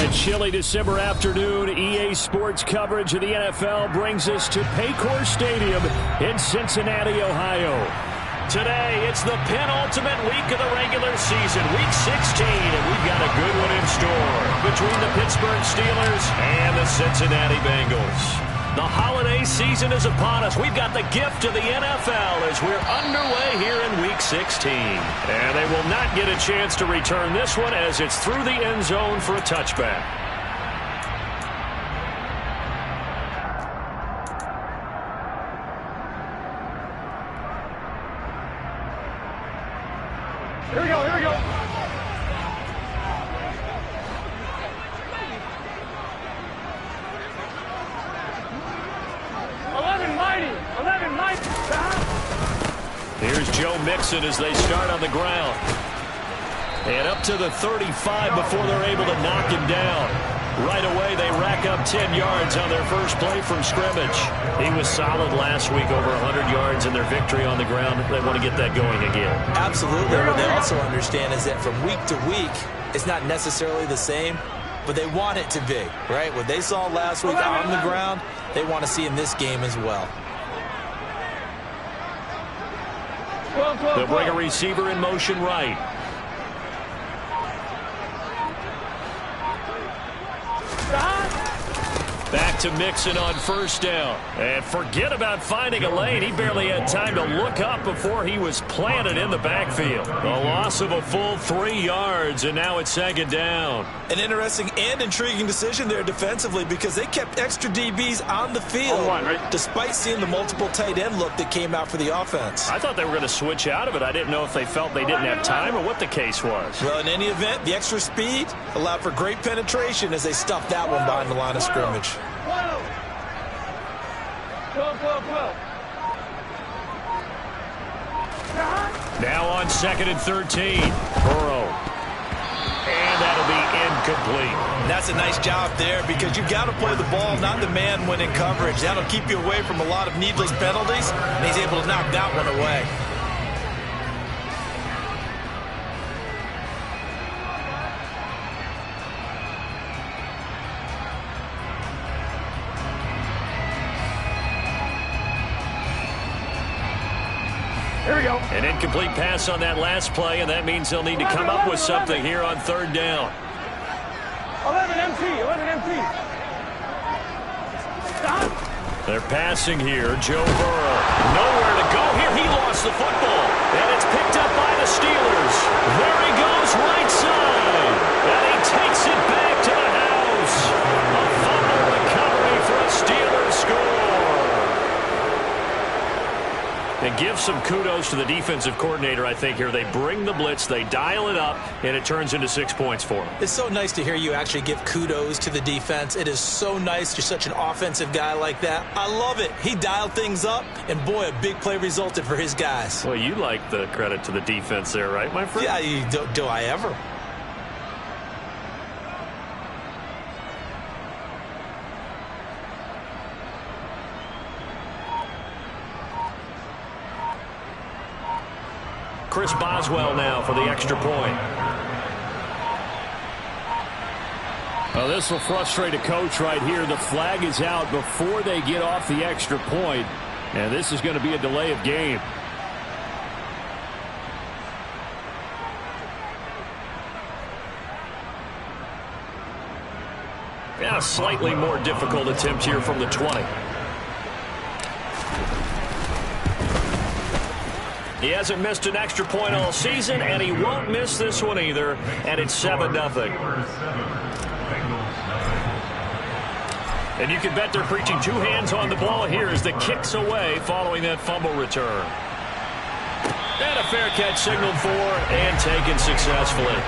A chilly December afternoon, EA Sports coverage of the NFL brings us to Paycor Stadium in Cincinnati, Ohio. Today, it's the penultimate week of the regular season, Week 16, and we've got a good one in store between the Pittsburgh Steelers and the Cincinnati Bengals. The holiday season is upon us. We've got the gift of the NFL as we're underway here in Week 16. And they will not get a chance to return this one as it's through the end zone for a touchback. Here we go, here we go. Here's Joe Mixon as they start on the ground. And up to the 35 before they're able to knock him down. Right away, they rack up 10 yards on their first play from scrimmage. He was solid last week, over 100 yards in their victory on the ground. They want to get that going again. Absolutely. What they also understand is that from week to week, it's not necessarily the same, but they want it to be, right? What they saw last week on the ground, they want to see in this game as well. They'll bring a receiver in motion right. Back to Mixon on first down. And forget about finding a lane. He barely had time to look up before he was planted in the backfield. A loss of a full 3 yards, and now it's second down. An interesting and intriguing decision there defensively because they kept extra DBs on the field despite seeing the multiple tight end look that came out for the offense. I thought they were going to switch out of it. I didn't know if they felt they didn't have time or what the case was. Well, in any event, the extra speed allowed for great penetration as they stuffed that one behind the line of scrimmage. Now on 2nd and 13. Burrow. And that'll be incomplete. That's a nice job there because you've got to play the ball, not the man when in coverage. That'll keep you away from a lot of needless penalties, and he's able to knock that one away. Here we go. An incomplete pass on that last play, and that means they'll need to come up with something here on third down. 11 MT. Stop. They're passing here. Joe Burrow. Nowhere to go here. He lost the football. And it's picked up by the Steelers. There he goes, right side. And he takes it back to the house. A fumble recovery for a Steelers score. And give some kudos to the defensive coordinator, I think, here. They bring the blitz, they dial it up, and it turns into 6 points for them. It's so nice to hear you actually give kudos to the defense. It is so nice. You're such an offensive guy like that. I love it. He dialed things up, and boy, a big play resulted for his guys. Well, you like the credit to the defense there, right, my friend? Yeah, do I ever? Chris Boswell now for the extra point. Well, this will frustrate a coach right here. The flag is out before they get off the extra point, and this is going to be a delay of game. Yeah, slightly more difficult attempt here from the 20. He hasn't missed an extra point all season, and he won't miss this one either, and it's 7-0. And you can bet they're preaching 2 hands on the ball here as the kick's away following that fumble return. And a fair catch signaled for and taken successfully.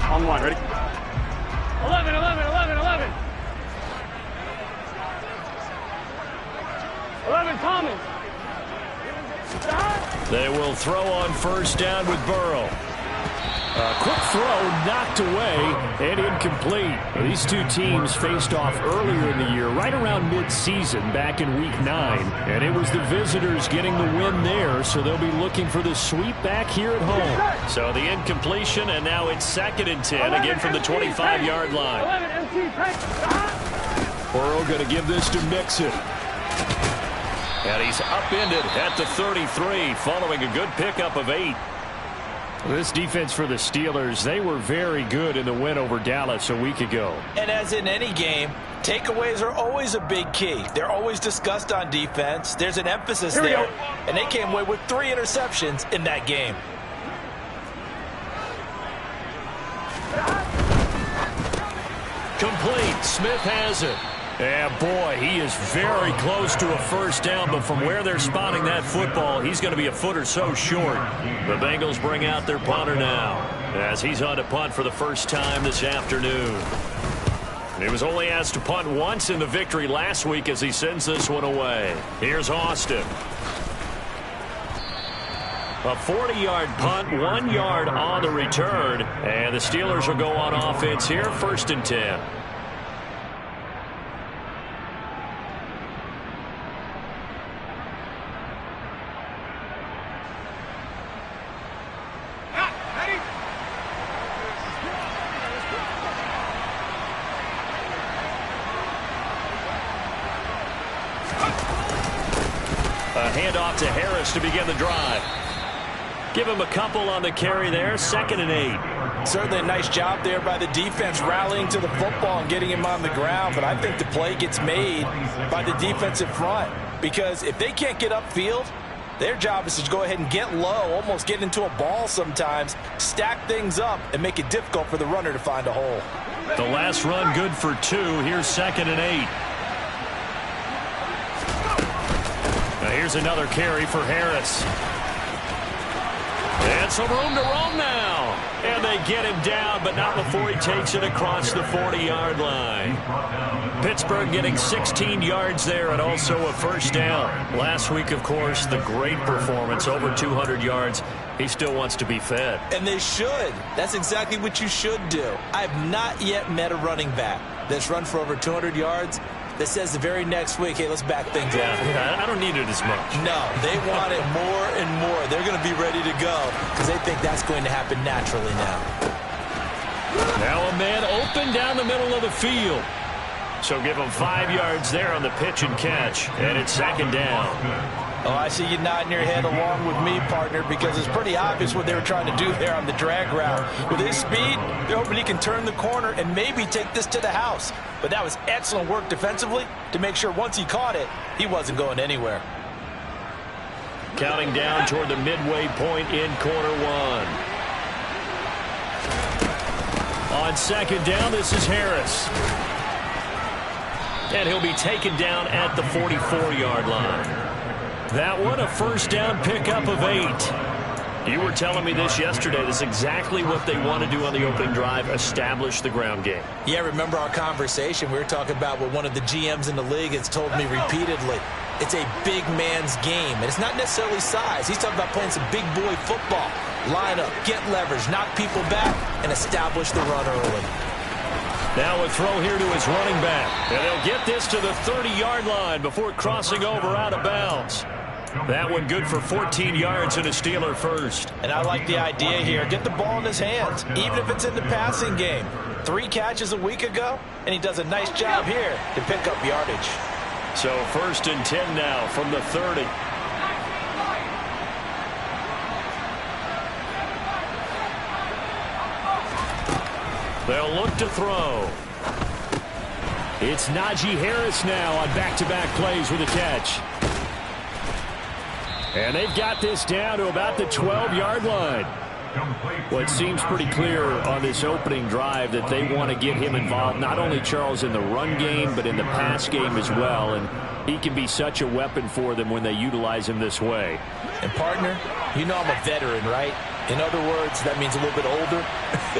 On one, ready? 11. 11 coming. They will throw on first down with Burrow. A quick throw knocked away and incomplete. These two teams faced off earlier in the year, right around mid-season, back in Week 9. And it was the visitors getting the win there, so they'll be looking for the sweep back here at home. So the incompletion, and now it's 2nd and 10, again from the 25-yard line. Burrow going to give this to Mixon. And he's upended at the 33, following a good pickup of 8. This defense for the Steelers, they were very good in the win over Dallas a week ago. And as in any game, takeaways are always a big key. They're always discussed on defense. There's an emphasis there. And they came away with 3 interceptions in that game. Complete. Smith has it. Yeah, boy, he is very close to a first down, but from where they're spotting that football, he's going to be a foot or so short. The Bengals bring out their punter now, as he's on to punt for the first time this afternoon. He was only asked to punt once in the victory last week as he sends this one away. Here's Austin. A 40-yard punt, 1 yard on the return, and the Steelers will go on offense here, 1st and 10. Handoff to Harris to begin the drive. Give him a couple on the carry there. 2nd and 8. Certainly a nice job there by the defense rallying to the football and getting him on the ground. But I think the play gets made by the defensive front. Because if they can't get upfield, their job is to go ahead and get low, almost get into a ball sometimes, stack things up, and make it difficult for the runner to find a hole. The last run good for 2. Here's 2nd and 8. Now here's another carry for Harris. And some room to roam now. And they get him down, but not before he takes it across the 40-yard line. Pittsburgh getting 16 yards there and also a first down. Last week, of course, the great performance, over 200 yards. He still wants to be fed. And they should. That's exactly what you should do. I have not yet met a running back that's run for over 200 yards that says the very next week, hey, let's back things up. Yeah, I don't need it as much. No, they want it more and more. They're going to be ready to go because they think that's going to happen naturally now. Now a man open down the middle of the field. So give him 5 yards there on the pitch and catch, and it's 2nd down. Oh, I see you nodding your head along with me, partner, because it's pretty obvious what they were trying to do there on the drag route. With his speed, they're hoping he can turn the corner and maybe take this to the house. But that was excellent work defensively to make sure once he caught it, he wasn't going anywhere. Counting down toward the midway point in quarter 1. On 2nd down, this is Harris. And he'll be taken down at the 44-yard line. That one, a first down pickup of 8. You were telling me this yesterday. This is exactly what they want to do on the opening drive, establish the ground game. Yeah, remember our conversation? We were talking about what one of the GMs in the league has told me repeatedly. It's a big man's game, and it's not necessarily size. He's talking about playing some big boy football. Line up, get leverage, knock people back, and establish the run early. Now a throw here to his running back. And they'll get this to the 30-yard line before crossing over out of bounds. That one good for 14 yards and a Steeler first. And I like the idea here. Get the ball in his hands, even if it's in the passing game. 3 catches a week ago, and he does a nice job here to pick up yardage. So 1st and 10 now from the 30. They'll look to throw. It's Najee Harris now on back-to-back plays with a catch. And they've got this down to about the 12-yard line. Well, it seems pretty clear on this opening drive that they want to get him involved, not only Charles in the run game, but in the pass game as well. And he can be such a weapon for them when they utilize him this way. And, partner, you know I'm a veteran, right? In other words, that means a little bit older.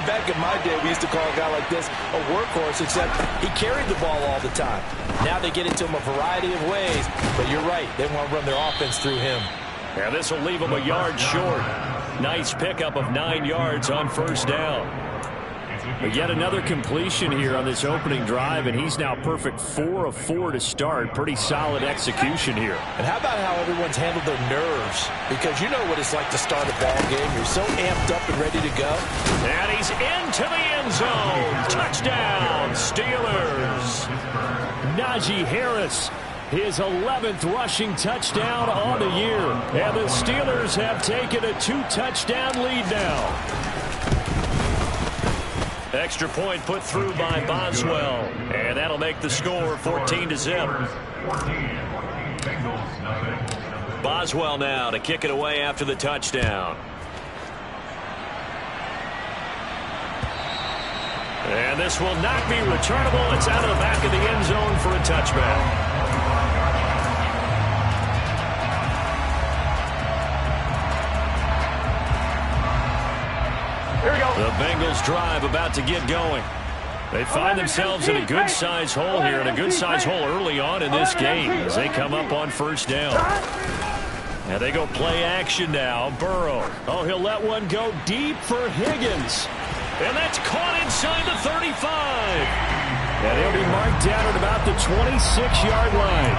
Back in my day, we used to call a guy like this a workhorse, except he carried the ball all the time. Now they get it to him a variety of ways, but you're right. They want to run their offense through him. Yeah, this will leave him a yard short. Nice pickup of 9 yards on first down. But yet another completion here on this opening drive, and he's now perfect 4 of 4 to start. Pretty solid execution here. And how about how everyone's handled their nerves? Because you know what it's like to start a ball game. You're so amped up and ready to go. And he's into the end zone. Touchdown, Steelers. Najee Harris, his 11th rushing touchdown on the year. And the Steelers have taken a 2-touchdown lead now. Extra point put through by Boswell. And that'll make the score 14-0. Boswell now to kick it away after the touchdown. And this will not be returnable. It's out of the back of the end zone for a touchback. Here we go. The Bengals drive about to get going. They find themselves in a good-sized hole here, and a good-sized hole early on in this game as they come up on first down. And they go play action now. Burrow. Oh, he'll let one go deep for Higgins. And that's caught inside the 35. And he'll be marked down at about the 26-yard line.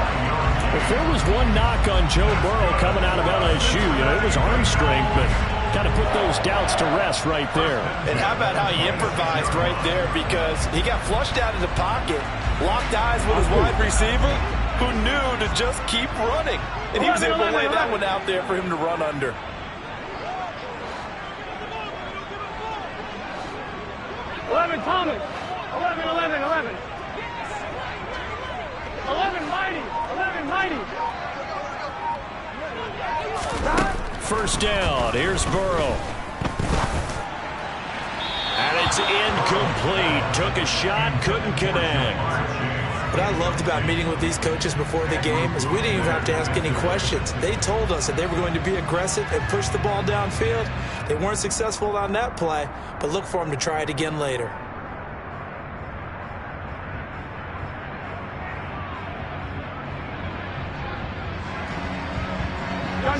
If there was one knock on Joe Burrow coming out of LSU, it was arm strength, but kind of put those doubts to rest right there. And how about how he improvised right there, because he got flushed out of the pocket, locked eyes with his wide receiver, who knew to just keep running. And he was able to lay that one out there for him to run under. Thomas. 11. 11 mighty. 11 mighty. First down. Here's Burrow. And it's incomplete. Took a shot, couldn't connect. What I loved about meeting with these coaches before the game is we didn't even have to ask any questions. They told us that they were going to be aggressive and push the ball downfield. They weren't successful on that play, but look for them to try it again later.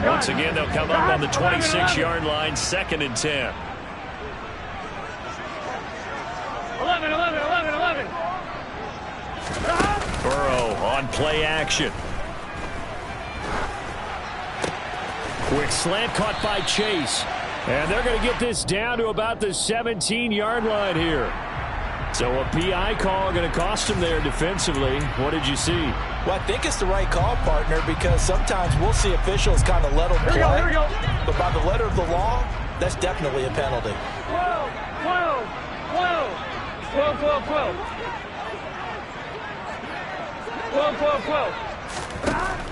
Once again, they'll come up on the 26-yard line, 2nd and 10. 11. Burrow on play action. Quick slant caught by Chase. And they're going to get this down to about the 17-yard line here. So a PI call going to cost him there defensively. What did you see? Well, I think it's the right call, partner, because sometimes we'll see officials kind of let them play. Here we go. But by the letter of the law, that's definitely a penalty. 12.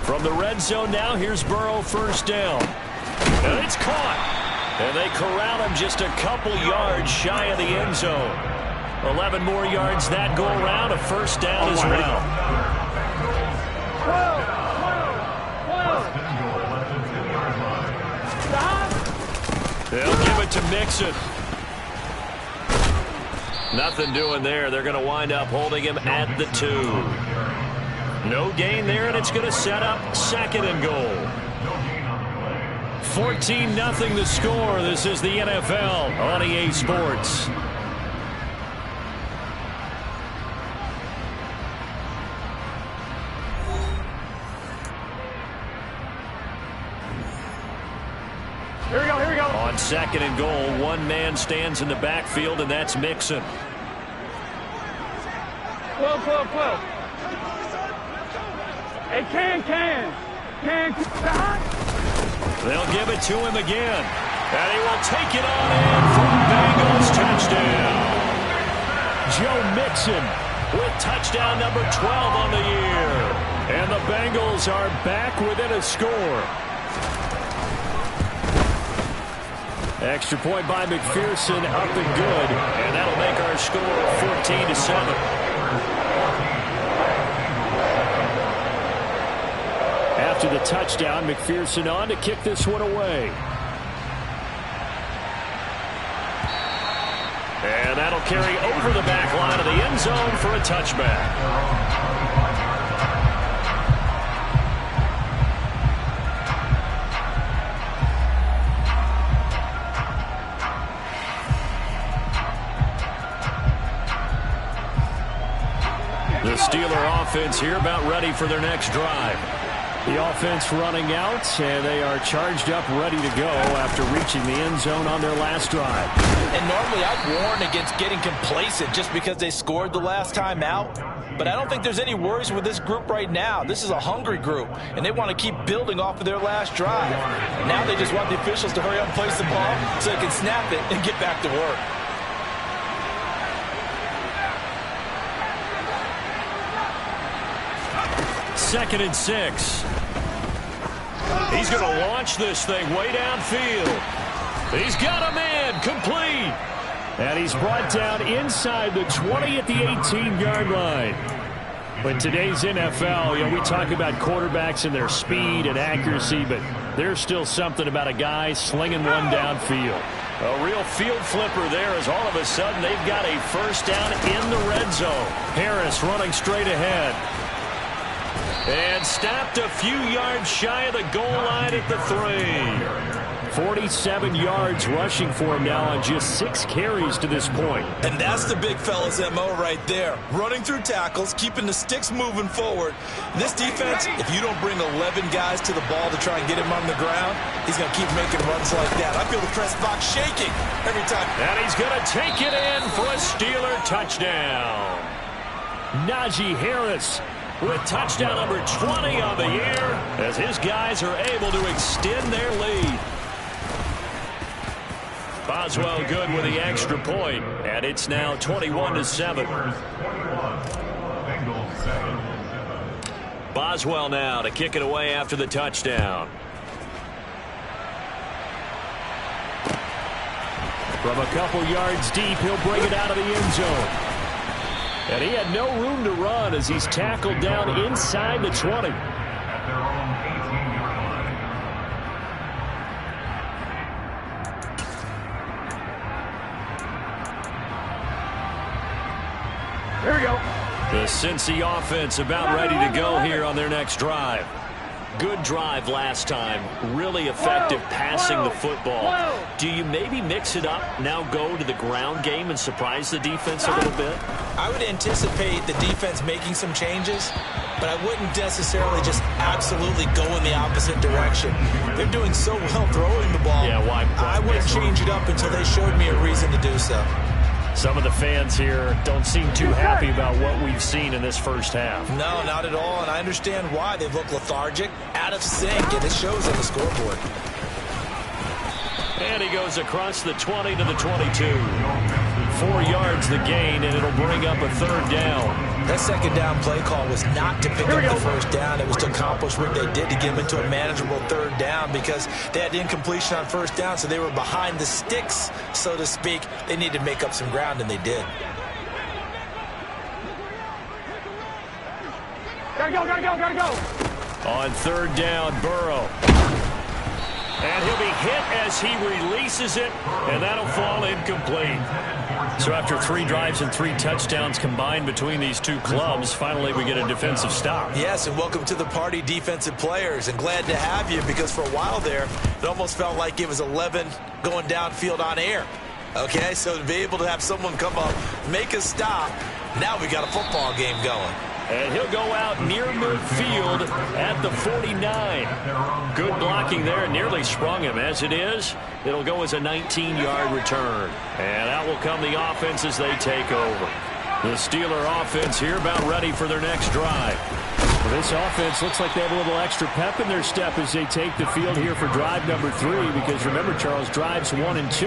From the red zone now, here's Burrow, first down. And it's caught. And they corral him just a couple yards shy of the end zone. 11 more yards that go around, a first down as well. 12. They'll give it to Mixon. Nothing doing there. They're going to wind up holding him at the 2. No gain there, and it's going to set up 2nd and goal. 14-0 the score. This is the NFL on EA Sports. Here we go. On 2nd and goal, one man stands in the backfield, and that's Mixon. 12. Hey, can. They'll give it to him again. And he will take it on in for the Bengals touchdown. Joe Mixon with touchdown number 12 on the year. And the Bengals are back within a score. Extra point by McPherson, up and good. And that'll make our score 14-7. After the touchdown, McPherson on to kick this one away. And that'll carry over the back line of the end zone for a touchback. Steeler offense here about ready for their next drive. The offense running out, and they are charged up, ready to go after reaching the end zone on their last drive. And normally I'd warn against getting complacent just because they scored the last time out. But I don't think there's any worries with this group right now. This is a hungry group, and they want to keep building off of their last drive. Now they just want the officials to hurry up and place the ball so they can snap it and get back to work. Second and 6. He's going to launch this thing way downfield. He's got a man, complete. And he's brought down inside the 20 at the 18-yard line. But today's NFL, we talk about quarterbacks and their speed and accuracy, but there's still something about a guy slinging one downfield. A real field flipper there as all of a sudden they've got a first down in the red zone. Harris running straight ahead. And stopped a few yards shy of the goal line at the 3. 47 yards rushing for him now on just 6 carries to this point. And that's the big fella's MO right there. Running through tackles, keeping the sticks moving forward. This defense, if you don't bring 11 guys to the ball to try and get him on the ground, he's going to keep making runs like that. I feel the press box shaking every time. And he's going to take it in for a Steeler touchdown. Najee Harris with touchdown number 20 on the year as his guys are able to extend their lead. Boswell good with the extra point, and it's now 21-7. Boswell now to kick it away after the touchdown. From a couple yards deep, he'll bring it out of the end zone. And he had no room to run as he's tackled down inside the 20. Here we go. The Cincy offense about ready to go here on their next drive. Good drive last time. Really effective passing the football. Do you maybe mix it up, now go to the ground game and surprise the defense a little bit? I would anticipate the defense making some changes, but I wouldn't necessarily just absolutely go in the opposite direction. They're doing so well throwing the ball. Yeah, why I wouldn't change it up until they showed me a reason to do so. Some of the fans here don't seem too happy about what we've seen in this first half. No, not at all, and I understand why. They look lethargic, out of sync, and it shows on the scoreboard. And he goes across the 20 to the 22. 4 yards the gain, and it'll bring up a third down. That second down play call was not to pick up the first down. It was to accomplish what they did to get them into a manageable third down because they had incompletion on first down, so they were behind the sticks, so to speak. They needed to make up some ground, and they did. Gotta go, gotta go, gotta go. On third down, Burrow. And he'll be hit as he releases it, and that'll fall incomplete. So after 3 drives and 3 touchdowns combined between these two clubs, finally we get a defensive stop. Yes, and welcome to the party, defensive players. And glad to have you because for a while there, it almost felt like it was 11 going downfield on air. Okay, so to be able to have someone come up, make a stop, now we got a football game going. And he'll go out near midfield at the 49. Good blocking there, nearly sprung him. As it is, it'll go as a 19-yard return. And out will come the offense as they take over. The Steeler offense here about ready for their next drive. Well, this offense looks like they have a little extra pep in their step as they take the field here for drive number 3. Because remember, Charles, drives 1 and 2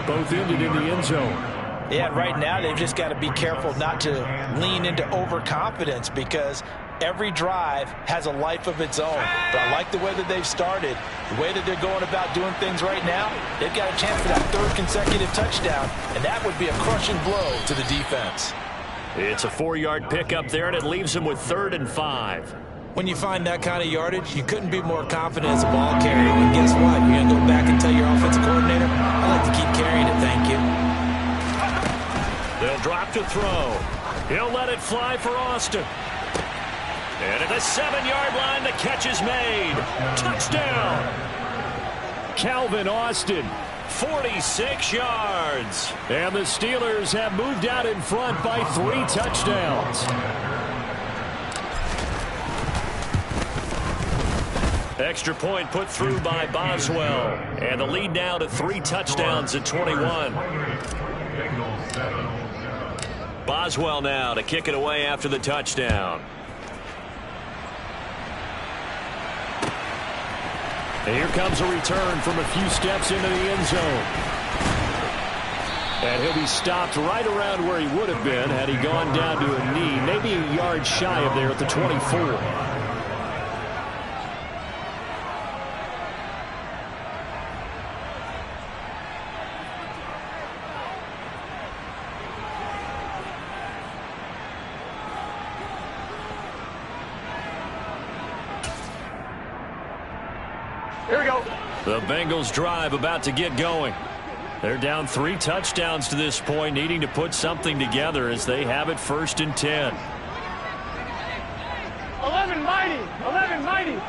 both ended in the end zone. Yeah, right now they've just got to be careful not to lean into overconfidence because every drive has a life of its own. But I like the way that they've started, the way that they're going about doing things right now. They've got a chance for that 3rd consecutive touchdown, and that would be a crushing blow to the defense. It's a 4-yard pickup there, and it leaves them with 3rd and 5. When you find that kind of yardage, you couldn't be more confident as a ball carrier. And guess what? You're going to go back and tell your offensive coordinator, I like to keep carrying it, thank you. They'll drop to throw. He'll let it fly for Austin. And at the 7-yard line, the catch is made. Touchdown. Calvin Austin, 46 yards. And the Steelers have moved out in front by 3 touchdowns. Extra point put through by Boswell. And the lead now to 3 touchdowns at 21. Boswell now to kick it away after the touchdown. And here comes a return from a few steps into the end zone. And he'll be stopped right around where he would have been had he gone down to a knee, maybe a yard shy of there at the 24. Here we go. The Bengals drive about to get going. They're down 3 touchdowns to this point, needing to put something together as they have it 1st and 10. 11 mighty. 11 mighty.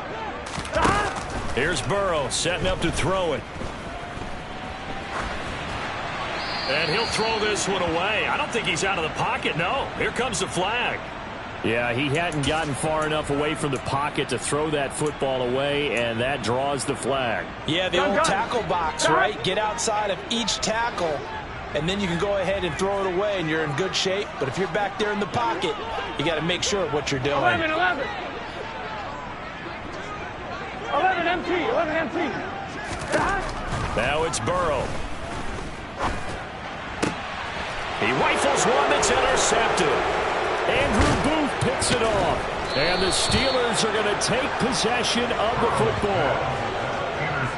Here's Burrow setting up to throw it. And he'll throw this one away. I don't think he's out of the pocket, no. Here comes the flag. Yeah, he hadn't gotten far enough away from the pocket to throw that football away, and that draws the flag. Yeah, the old tackle box, right? Get outside of each tackle, and then you can go ahead and throw it away, and you're in good shape. But if you're back there in the pocket, you got to make sure of what you're doing. 11 empty. 11 empty. Now it's Burrow. He rifles one that's intercepted. Andrew Booth picks it off. And the Steelers are going to take possession of the football.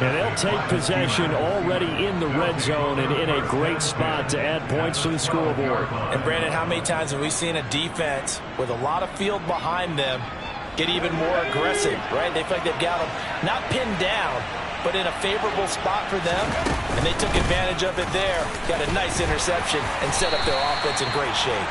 And they'll take possession already in the red zone and in a great spot to add points to the scoreboard. And Brandon, how many times have we seen a defense with a lot of field behind them get even more aggressive, right? They feel like they've got them not pinned down, but in a favorable spot for them. And they took advantage of it there. Got a nice interception and set up their offense in great shape.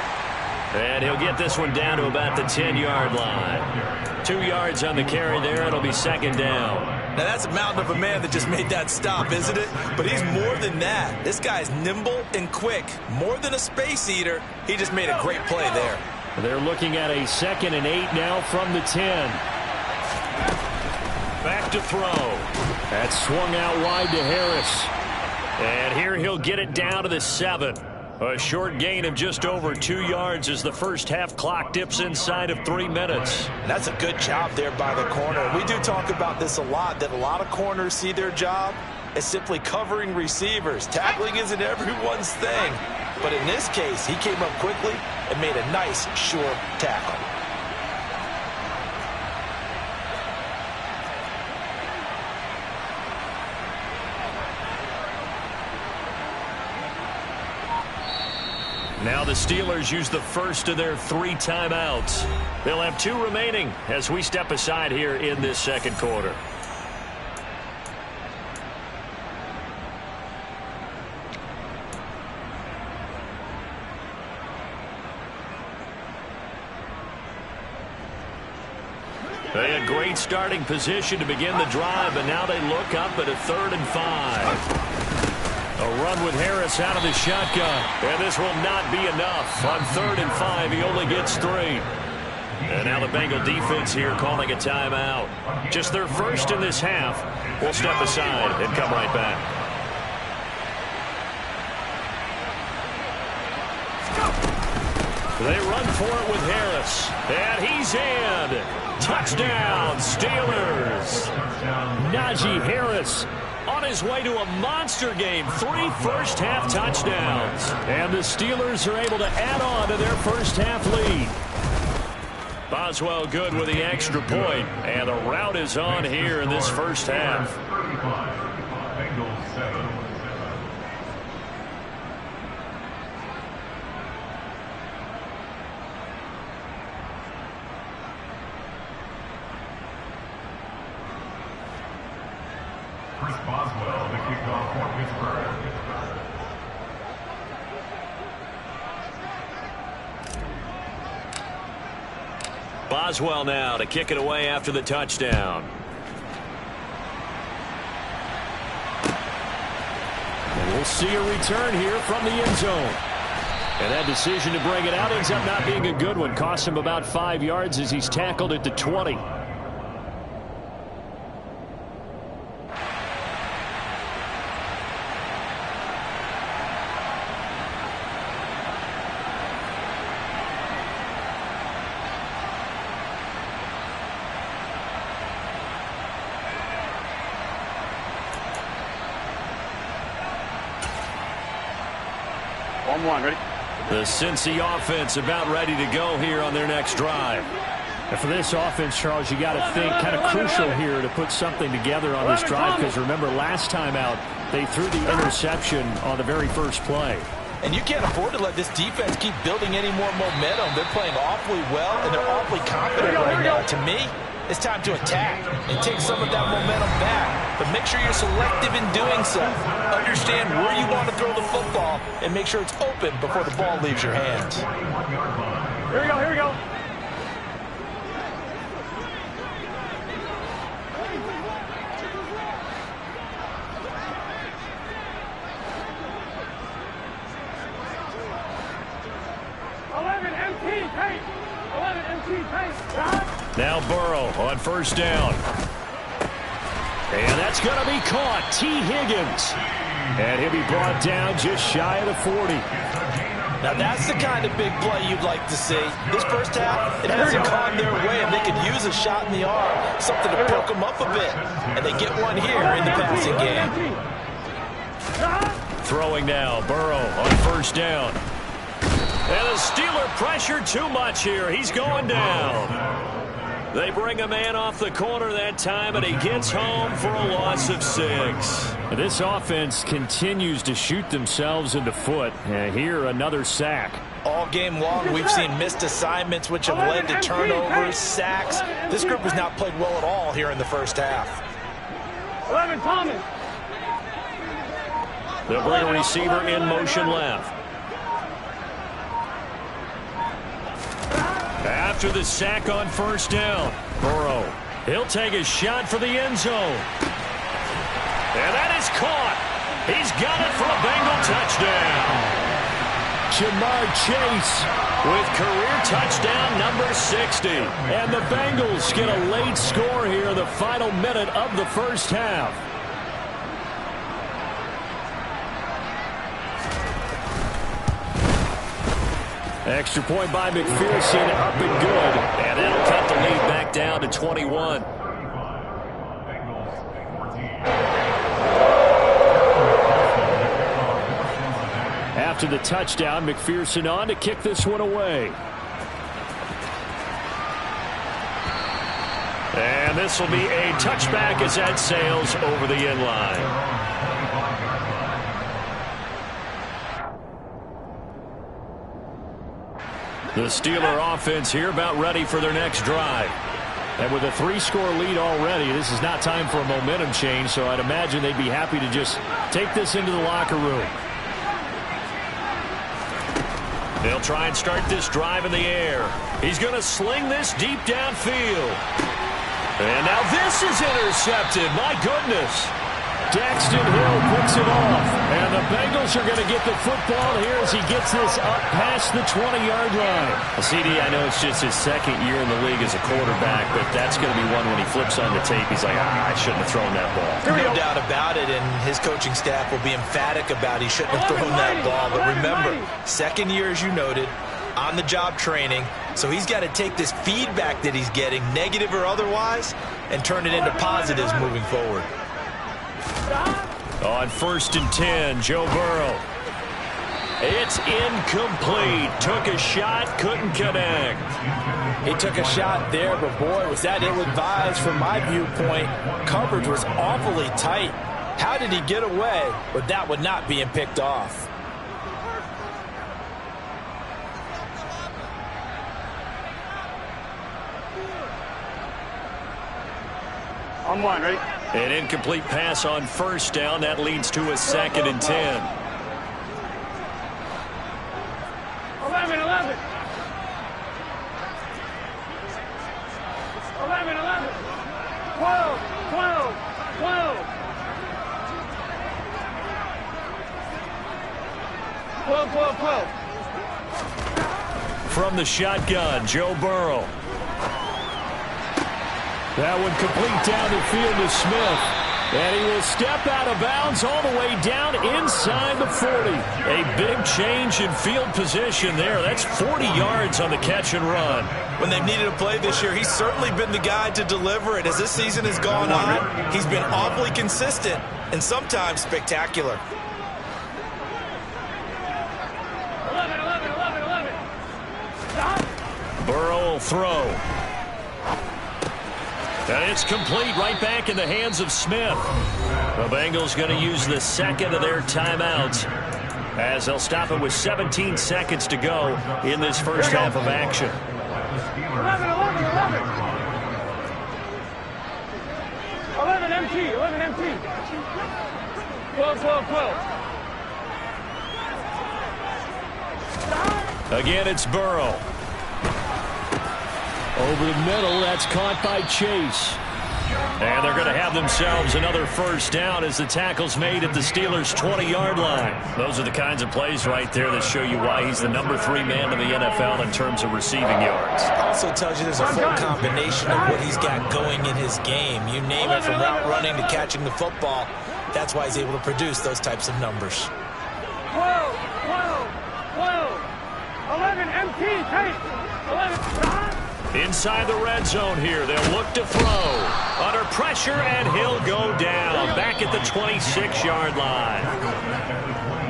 And he'll get this one down to about the 10-yard line. 2 yards on the carry there. It'll be 2nd down. Now, that's a mountain of a man that just made that stop, isn't it? But he's more than that. This guy's nimble and quick. More than a space eater. He just made a great play there. They're looking at a 2nd and 8 now from the 10. Back to throw. That swung out wide to Harris. And here he'll get it down to the 7. A short gain of just over 2 yards as the first half clock dips inside of 3 minutes. And that's a good job there by the corner. We do talk about this a lot, that a lot of corners see their job as simply covering receivers. Tackling isn't everyone's thing. But in this case, he came up quickly and made a nice, sure tackle. Now the Steelers use the first of their 3 timeouts. They'll have 2 remaining as we step aside here in this 2nd quarter. They had great starting position to begin the drive, but now they look up at a 3rd and 5. A run with Harris out of the shotgun. And this will not be enough. On 3rd and 5, he only gets 3. And now the Bengal defense here calling a timeout. Just their first in this half. We'll step aside and come right back. They run for it with Harris. And he's in. Touchdown, Steelers. Najee Harris on his way to a monster game. 3 first-half touchdowns. And the Steelers are able to add on to their first-half lead. Boswell good with the extra point. And the rout is on here in this first half. Boswell, the kickoff for Pittsburgh. Boswell now to kick it away after the touchdown. And we'll see a return here from the end zone. And that decision to bring it out ends up not being a good one. Cost him about 5 yards as he's tackled at the 20. On one, ready? The Cincy offense about ready to go here on their next drive. And for this offense, Charles, you got to think kind of crucial here to put something together on this drive, because remember last time out they threw the interception on the very first play. And you can't afford to let this defense keep building any more momentum. They're playing awfully well, and they're awfully confident right now. To me, it's time to attack and take some of that momentum back. But make sure you're selective in doing so. Understand where you want to throw the football and make sure it's open before the ball leaves your hands. Here we go, here we go. Now Burrow on first down. And that's going to be caught. T. Higgins. And he'll be brought down just shy of the 40. Now that's the kind of big play you'd like to see. This first half, it hasn't gone their way, and they could use a shot in the arm, something to poke them up a bit. And they get one here in the passing game. Throwing now, Burrow on first down. And the Steeler pressure too much here. He's going down. They bring a man off the corner that time, and he gets home for a loss of 6. This offense continues to shoot themselves in the foot. And here, another sack. All game long, we've seen missed assignments, which have led to turnovers, sacks. This group has not played well at all here in the first half. 11, Thomas. They'll bring a receiver in motion left. After the sack on first down, Burrow, he'll take a shot for the end zone. And that is caught. He's got it for a Bengal touchdown. Jamar Chase with career touchdown number 60. And the Bengals get a late score here in the final minute of the first half. Extra point by McPherson, up and good. And that'll cut the lead back down to 21. After the touchdown, McPherson on to kick this one away. And this will be a touchback as that sails over the end line. The Steeler offense here about ready for their next drive. And with a 3-score lead already, this is not time for a momentum change, so I'd imagine they'd be happy to just take this into the locker room. They'll try and start this drive in the air. He's going to sling this deep downfield. And now this is intercepted. My goodness. Daxton Hill picks it off. And the Bengals are going to get the football here as he gets this up past the 20-yard line. Well, CD, I know it's just his second year in the league as a quarterback, but that's going to be one when he flips on the tape. He's like, I shouldn't have thrown that ball. No doubt about it, and his coaching staff will be emphatic about he shouldn't have thrown that ball. But remember, second year, as you noted, on-the-job training. So he's got to take this feedback that he's getting, negative or otherwise, and turn it into positives moving forward. On 1st and 10, Joe Burrow. It's incomplete. Took a shot, couldn't connect. He took a shot there, but boy, was that ill-advised from my viewpoint. Coverage was awfully tight. How did he get away with that one not being picked off? On one, ready? An incomplete pass on first down. That leads to a 2nd and 10. 11, 11. 11, 11. 12, 12, 12. 12, 12, 12. From the shotgun, Joe Burrow. That one complete down the field to Smith. And he will step out of bounds all the way down inside the 40. A big change in field position there. That's 40 yards on the catch and run. When they've needed a play this year, he's certainly been the guy to deliver it. As this season has gone on, he's been awfully consistent and sometimes spectacular. Burrow will throw. And it's complete, right back in the hands of Smith. The Bengals going to use the second of their timeouts as they'll stop it with 17 seconds to go in this first half of action. 11 MT, 11 MT. 12, 12, 12. Again, it's Burrow. Over the middle, that's caught by Chase. And they're going to have themselves another first down as the tackle's made at the Steelers' 20-yard line. Those are the kinds of plays right there that show you why he's the number 3 man in the NFL in terms of receiving yards. Also tells you there's a full combination of what he's got going in his game. You name it, from route running to catching the football. That's why he's able to produce those types of numbers. 12, 12, 12. 11 MT, tight. 11. Inside the red zone here, they'll look to throw. Under pressure, and he'll go down. Back at the 26-yard line.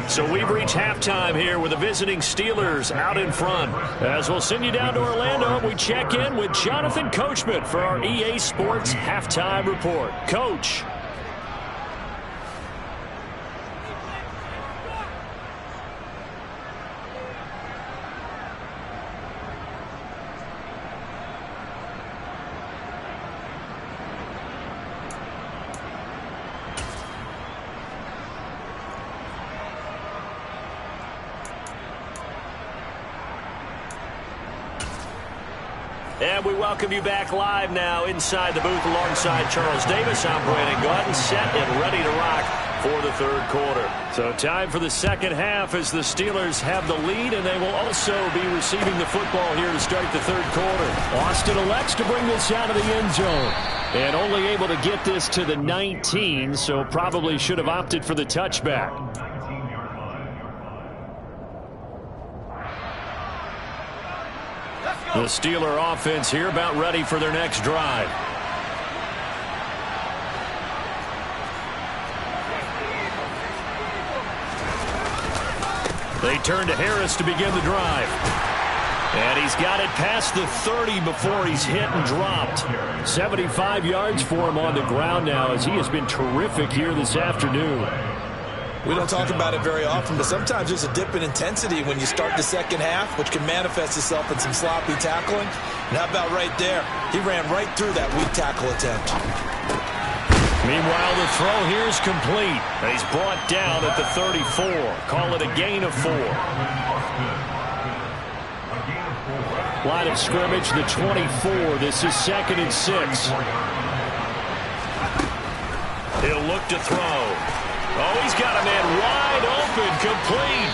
So we've reached halftime here with the visiting Steelers out in front. As we'll send you down to Orlando, we check in with Jonathan Coachman for our EA Sports Halftime Report. Coach. And we welcome you back live now inside the booth alongside Charles Davis. I'm Brandon Gordon, set and ready to rock for the third quarter. So time for the second half as the Steelers have the lead, and they will also be receiving the football here to start the third quarter. Austin elects to bring this out of the end zone. And only able to get this to the 19, so probably should have opted for the touchback. The Steeler offense here about ready for their next drive. They turn to Harris to begin the drive. And he's got it past the 30 before he's hit and dropped. 75 yards for him on the ground now as he has been terrific here this afternoon. We don't talk about it very often, but sometimes there's a dip in intensity when you start the second half, which can manifest itself in some sloppy tackling. And how about right there? He ran right through that weak tackle attempt. Meanwhile, the throw here is complete. He's brought down at the 34. Call it a gain of 4. Line of scrimmage, the 24. This is 2nd and 6. He'll look to throw. Oh, he's got a man wide open, complete.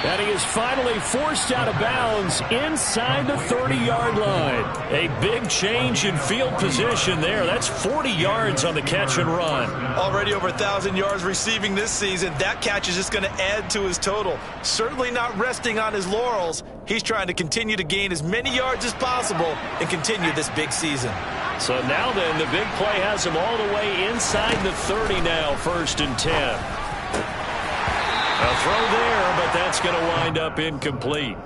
And he is finally forced out of bounds inside the 30-yard line. A big change in field position there. That's 40 yards on the catch and run. Already over 1,000 yards receiving this season. That catch is just going to add to his total. Certainly not resting on his laurels. He's trying to continue to gain as many yards as possible and continue this big season. So now then, the big play has him all the way inside the 30 now, 1st and 10. A throw there, but that's going to wind up incomplete.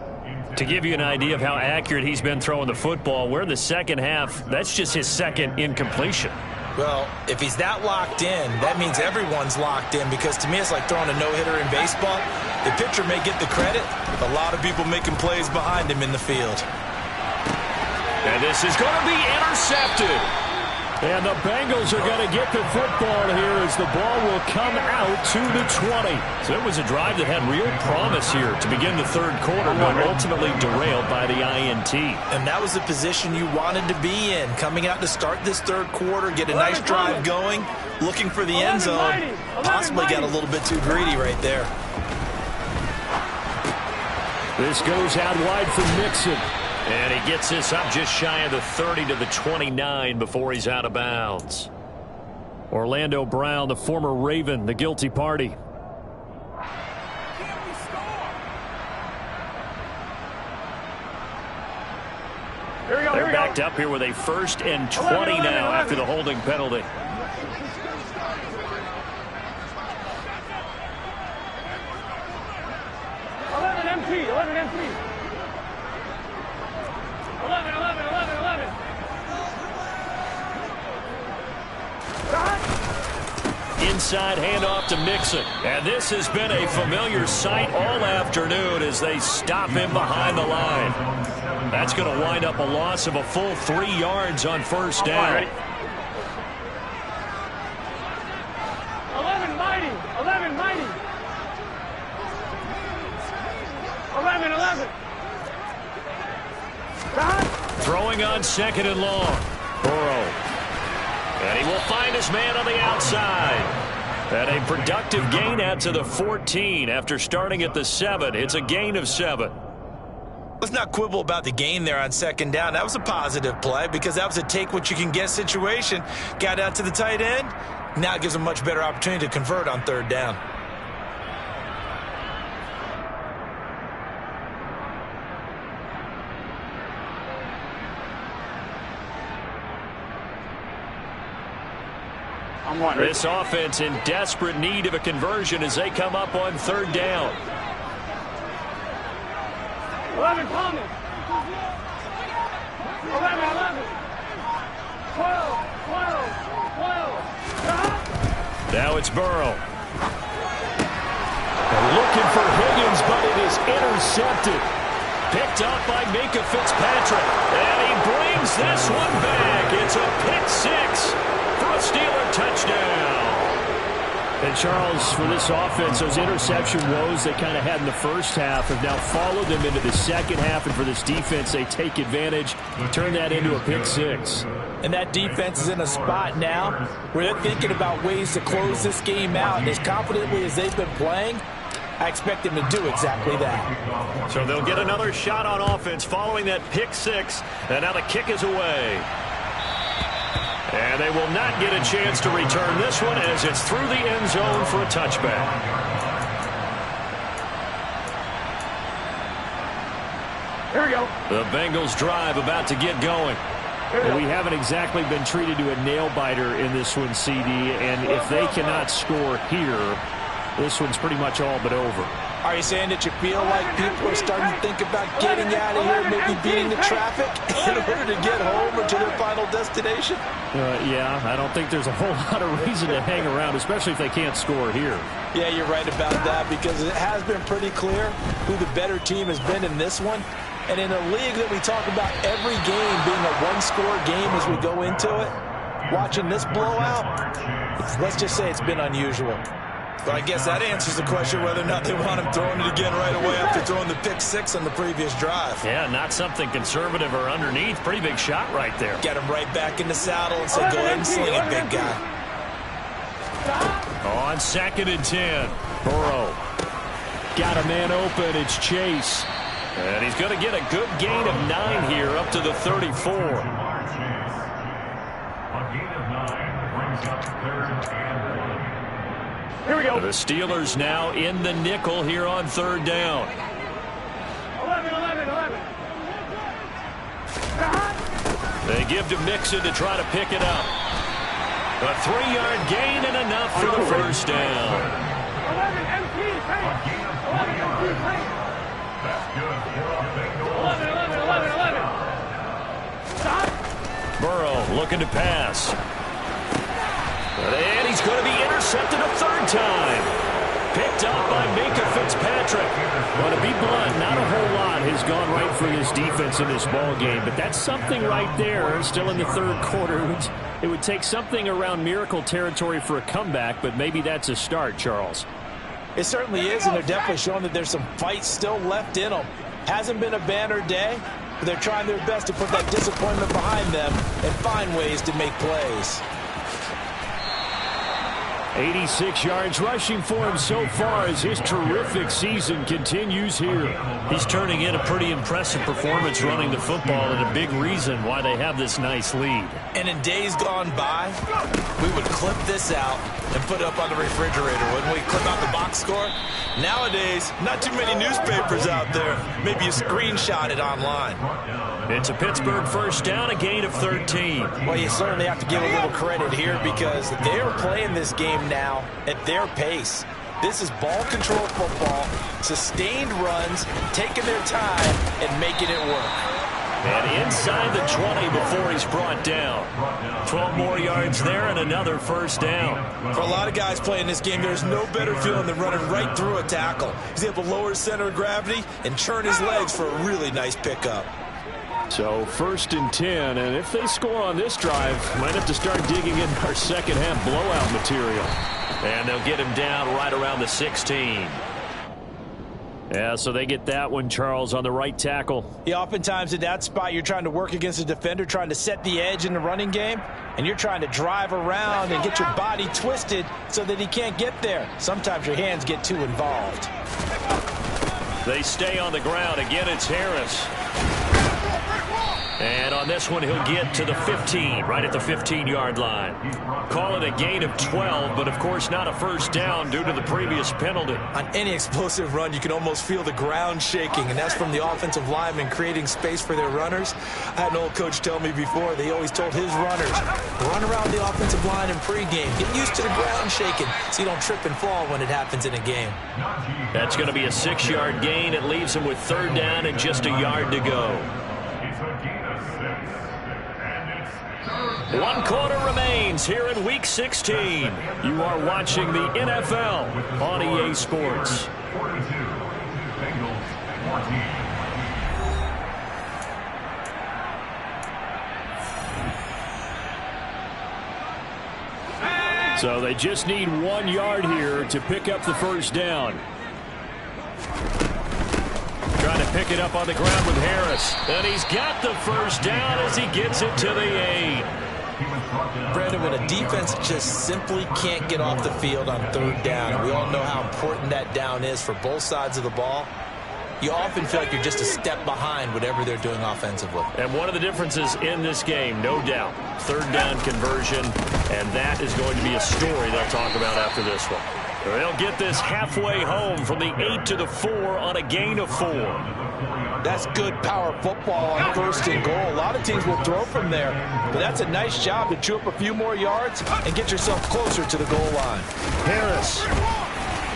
To give you an idea of how accurate he's been throwing the football, we're in the second half. That's just his 2nd incompletion. Well, if he's that locked in, that means everyone's locked in, because to me it's like throwing a no-hitter in baseball. The pitcher may get the credit, a lot of people making plays behind him in the field. And this is going to be intercepted. And the Bengals are going to get the football here as the ball will come out to the 20. So it was a drive that had real promise here to begin the third quarter, but ultimately derailed by the INT. And that was the position you wanted to be in, coming out to start this third quarter, get a nice drive going, looking for the end zone. Possibly got a little bit too greedy right there. This goes out wide for Mixon. And he gets this up just shy of the 30 to the 29 before he's out of bounds. Orlando Brown, the former Raven, the guilty party. They're backed up here with a 1st and 20 now after the holding penalty. 11, 11, 11, 11. Inside handoff to Mixon. And this has been a familiar sight all afternoon as they stop him behind the line. That's going to wind up a loss of a full 3 yards on first down. 11 mighty, 11 mighty. 11, 11. Throwing on 2nd and long. Burrow. And he will find his man on the outside. And a productive gain out to the 14 after starting at the 7. It's a gain of 7. Let's not quibble about the gain there on 2nd down. That was a positive play because that was a take-what-you-can-get situation. Got out to the tight end. Now it gives him a much better opportunity to convert on 3rd down. This offense in desperate need of a conversion as they come up on 3rd down. 11 Thomas. 11, 11. 12, 12, 12. Now it's Burrow. They're looking for Higgins, but it is intercepted. Picked up by Minka Fitzpatrick. And he brings this one back. It's a pick 6 for a Steeler touchdown. And Charles, for this offense, those interception woes they kind of had in the first half have now followed them into the second half. And for this defense, they take advantage, turn that into a pick 6. And that defense is in a spot now where they're thinking about ways to close this game out. And as confidently as they've been playing, I expect them to do exactly that. So they'll get another shot on offense following that pick 6. And now the kick is away. And they will not get a chance to return this one as it's through the end zone for a touchback. Here we go. The Bengals drive about to get going. Well, we haven't exactly been treated to a nail-biter in this one, CD. And if they cannot score here, this one's pretty much all but over. Are you saying that you feel like people are starting to think about getting out of here, maybe beating the traffic in order to get home or to their final destination? Yeah, I don't think there's a whole lot of reason to hang around, especially if they can't score here. Yeah, you're right about that because it has been pretty clear who the better team has been in this one. And in a league that we talk about every game being a one-score game as we go into it, watching this blowout, let's just say it's been unusual. But I guess that answers the question whether or not they want him throwing it again right away after throwing the pick 6 on the previous drive. Yeah, not something conservative or underneath. Pretty big shot right there. Get him right back in the saddle and say, go ahead and sling it, big guy. On 2nd and 10. Burrow. Got a man open. It's Chase. And he's going to get a good gain of 9 here up to the 34. A gain of 9 brings up 3rd and 1. Here we go. The Steelers now in the nickel here on 3rd down. 11, 11, 11. They give to Mixon to try to pick it up. A 3-yard gain and enough for the first down. 11 MT, tank. 11 MT, tank. That's good for a Bengals. 11, 11, 11, 11. Stop. Burrow looking to pass. And he's going to be intercepted a 3rd time. Picked up by Minka Fitzpatrick. Well, to be blunt, not a whole lot has gone right for this defense in this ball game, but that's something right there. Still in the 3rd quarter. It would take something around miracle territory for a comeback, but maybe that's a start, Charles. It certainly is, and they're definitely showing that there's some fight still left in them. Hasn't been a banner day, but they're trying their best to put that disappointment behind them and find ways to make plays. 86 yards rushing for him so far as his terrific season continues here. He's turning in a pretty impressive performance running the football and a big reason why they have this nice lead. And in days gone by, we would clip this out and put it up on the refrigerator, wouldn't we? Clip out the box score. Nowadays, not too many newspapers out there. Maybe you screenshot it online. It's a Pittsburgh first down, a gain of 13. Well, you certainly have to give a little credit here because they're playing this game now at their pace. This is ball control football, sustained runs, taking their time, and making it work. And inside the 20 before he's brought down. 12 more yards there and another first down. For a lot of guys playing this game, there's no better feeling than running right through a tackle. He's able to lower his center of gravity and churn his legs for a really nice pickup. So 1st and 10, and if they score on this drive, might have to start digging in our second half blowout material. And they'll get him down right around the 16. Yeah, so they get that one, Charles, on the right tackle. Yeah, oftentimes in that spot, you're trying to work against a defender, trying to set the edge in the running game, and you're trying to drive around and get your body twisted so that he can't get there. Sometimes your hands get too involved. They stay on the ground. Again, it's Harris. And on this one, he'll get to the 15, right at the 15-yard line. Call it a gain of 12, but of course not a first down due to the previous penalty. On any explosive run, you can almost feel the ground shaking, and that's from the offensive linemen creating space for their runners. I had an old coach tell me before, they always told his runners, run around the offensive line in pregame. Get used to the ground shaking so you don't trip and fall when it happens in a game. That's going to be a 6-yard gain. It leaves him with 3rd down and just a yard to go. 1 quarter remains here in Week 16. You are watching the NFL on EA Sports. 42, Bengals 14. So they just need 1 yard here to pick up the first down. Trying to pick it up on the ground with Harris. And he's got the first down as he gets it to the 8. Brandon, when a defense just simply can't get off the field on 3rd down, and we all know how important that down is for both sides of the ball, you often feel like you're just a step behind whatever they're doing offensively. And one of the differences in this game, no doubt, 3rd down conversion, and that is going to be a story they'll talk about after this one. They'll get this halfway home from the 8 to the 4 on a gain of 4. That's good power football on 1st and goal. A lot of teams will throw from there, but that's a nice job to chew up a few more yards and get yourself closer to the goal line. Harris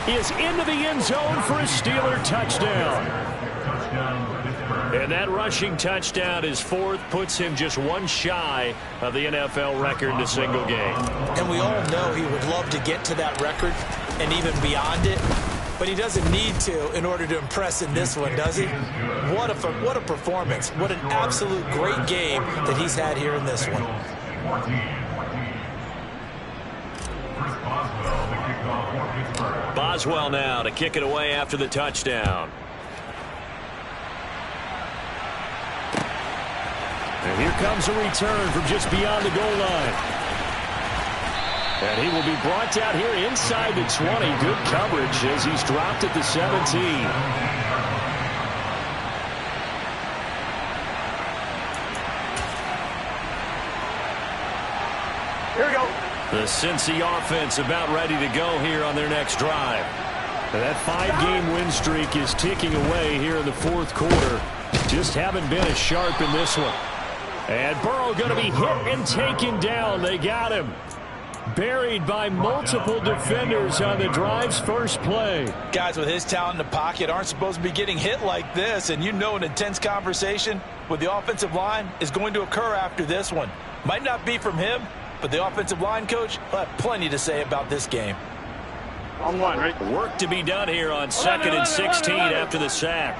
is into the end zone for a Steeler touchdown. And that rushing touchdown, his 4th, puts him just 1 shy of the NFL record in a single game. And we all know he would love to get to that record and even beyond it, but he doesn't need to in order to impress in this one, does he? What a performance. What an absolute great game that he's had here in this one. Boswell now to kick it away after the touchdown. And here comes a return from just beyond the goal line. And he will be brought down here inside the 20. Good coverage as he's dropped at the 17. Here we go. The Cincy offense about ready to go here on their next drive. And that 5-game win streak is ticking away here in the 4th quarter. Just haven't been as sharp in this one. And Burrow going to be hit and taken down. They got him. Buried by multiple defenders on the drive's first play. Guys with his talent in the pocket aren't supposed to be getting hit like this, and you know an intense conversation with the offensive line is going to occur after this one. Might not be from him, but the offensive line coach will have plenty to say about this game. On 1, right? Work to be done here on 2nd and 16 after the sack.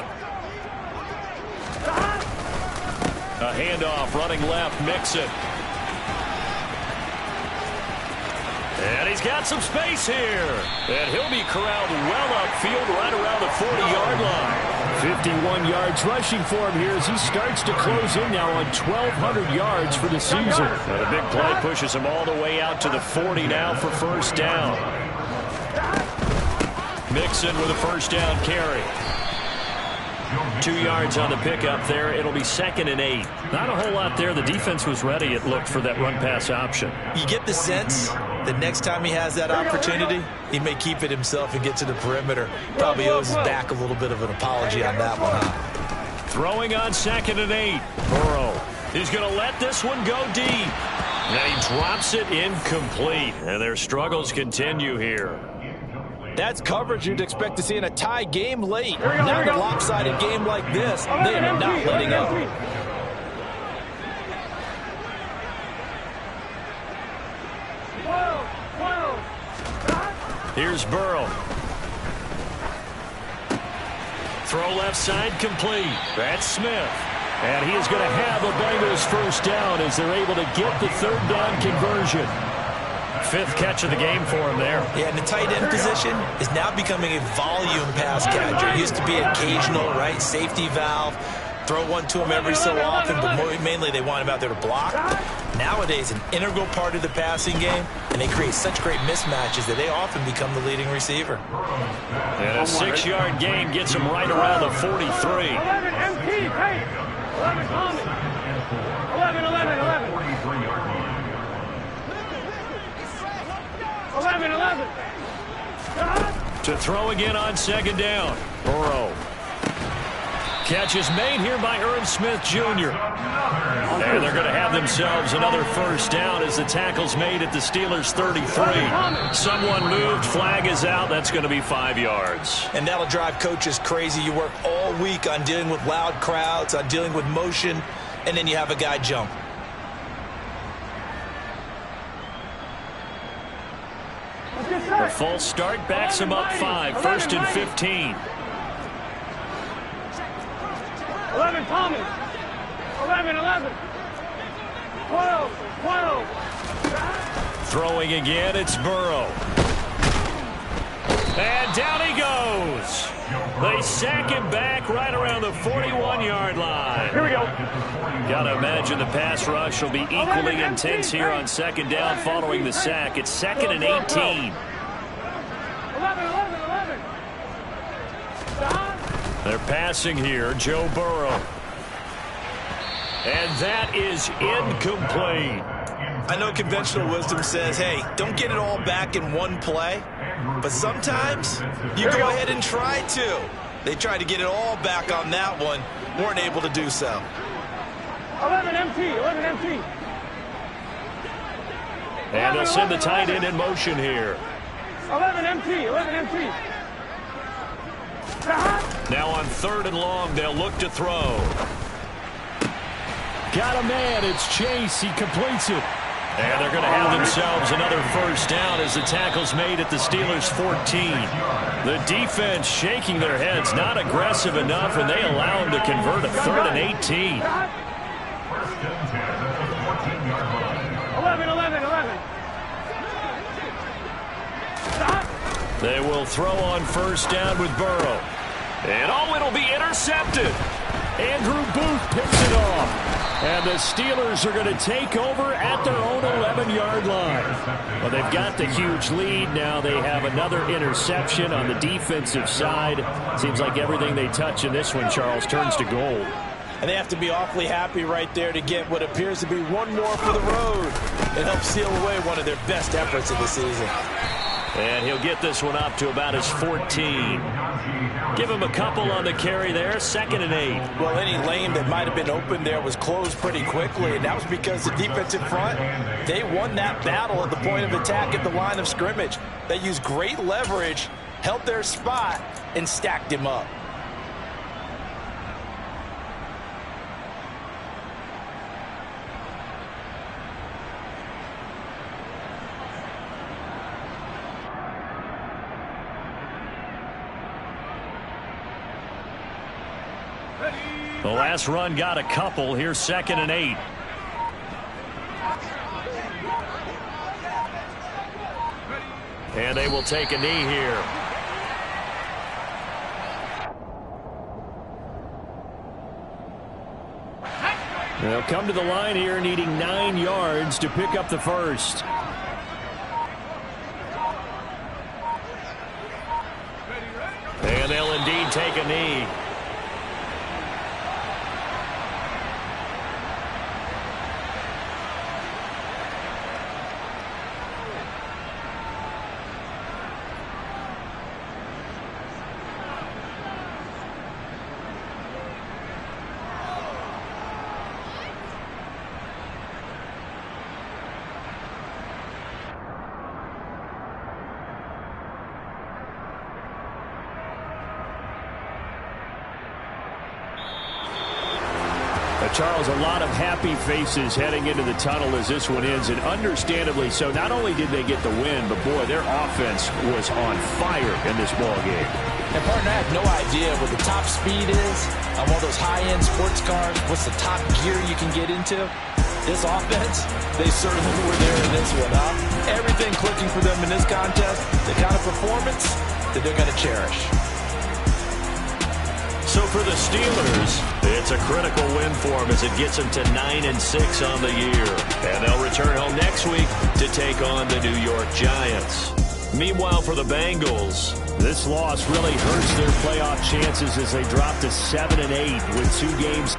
A handoff running left, Mixon. And he's got some space here. And he'll be corralled well upfield right around the 40-yard line. 51 yards rushing for him here as he starts to close in now on 1,200 yards for the season. And a big play pushes him all the way out to the 40 now for first down. Mixon with a first down carry. 2 yards on the pickup there. It'll be 2nd and 8. Not a whole lot there. The defense was ready, it looked, for that run-pass option. You get the sense that next time he has that opportunity, he may keep it himself and get to the perimeter. Probably owes his back a little bit of an apology on that one, huh? Throwing on 2nd and 8. Burrow is going to let this one go deep. And he drops it incomplete. And their struggles continue here. That's coverage you'd expect to see in a tie game late. Not a lopsided game like this. They are not letting up. Here's Burrow. Throw left side complete. That's Smith. And he is going to have the Bengals first down as they're able to get the third down conversion. Fifth catch of the game for him there. Yeah, and the tight end position is now becoming a volume pass catcher. It used to be occasional, right, safety valve. Throw one to him every so often, but mainly they want him out there to block. Nowadays, an integral part of the passing game, and they create such great mismatches that they often become the leading receiver. And a 6-yard gain gets him right around the 43. 11 MT, hey! 11 Thomas. 11, 11, 11. 11, 11. To throw again on second down. Burrow. Catch is made here by Irv Smith Jr. And they're going to have themselves another first down as the tackle's made at the Steelers' 33. Someone moved. Flag is out. That's going to be 5 yards. And that'll drive coaches crazy. You work all week on dealing with loud crowds, on dealing with motion, and then you have a guy jump. The false start backs him up 5. First and 15. 11 Thomas. 11, 11. 12, 12. Throwing again, it's Burrow. And down he goes. They sack him back right around the 41-yard line. Here we go. Got to imagine the pass rush will be equally intense here on second down following the sack. It's second and 18. 11, 11, 11. They're passing here, Joe Burrow. And that is incomplete. I know conventional wisdom says, hey, don't get it all back in one play. But sometimes you go ahead and try to. They tried to get it all back on that one. Weren't able to do so. 11 MT, 11 MT. And they'll send the tight end in motion here. 11 MT, 11 MT. Now on third and long, they'll look to throw. Got a man. It's Chase. He completes it. And they're going to have themselves another first down as the tackle's made at the Steelers' 14. The defense shaking their heads, not aggressive enough, and they allow them to convert a third and 18. 11, 11, 11. They will throw on first down with Burrow. And it'll be intercepted. Andrew Booth picks it off. And the Steelers are going to take over at their own 11-yard line. Well, they've got the huge lead. Now they have another interception on the defensive side. Seems like everything they touch in this one, Charles, turns to gold. And they have to be awfully happy right there to get what appears to be one more for the road. It helps seal away one of their best efforts of the season. And he'll get this one up to about his 14. Give him a couple on the carry there. Second and 8. Well, any lane that might have been open there was closed pretty quickly, and that was because the defensive front, they won that battle at the point of attack at the line of scrimmage. They used great leverage, held their spot, and stacked him up. The last run got a couple. Here's second and 8. And they will take a knee here. They'll come to the line here needing 9 yards to pick up the first. And they'll indeed take a knee. Charles, a lot of happy faces heading into the tunnel as this one ends, and understandably so. Not only did they get the win, but, boy, their offense was on fire in this ball game. And, partner, I have no idea what the top speed is on one of those high-end sports cars. What's the top gear you can get into? This offense, they certainly were there in this one, huh? Everything clicking for them in this contest, the kind of performance that they're going to cherish. So for the Steelers, it's a critical win for them as it gets them to 9-6 on the year. And they'll return home next week to take on the New York Giants. Meanwhile, for the Bengals, this loss really hurts their playoff chances as they drop to 7-8 with 2 games.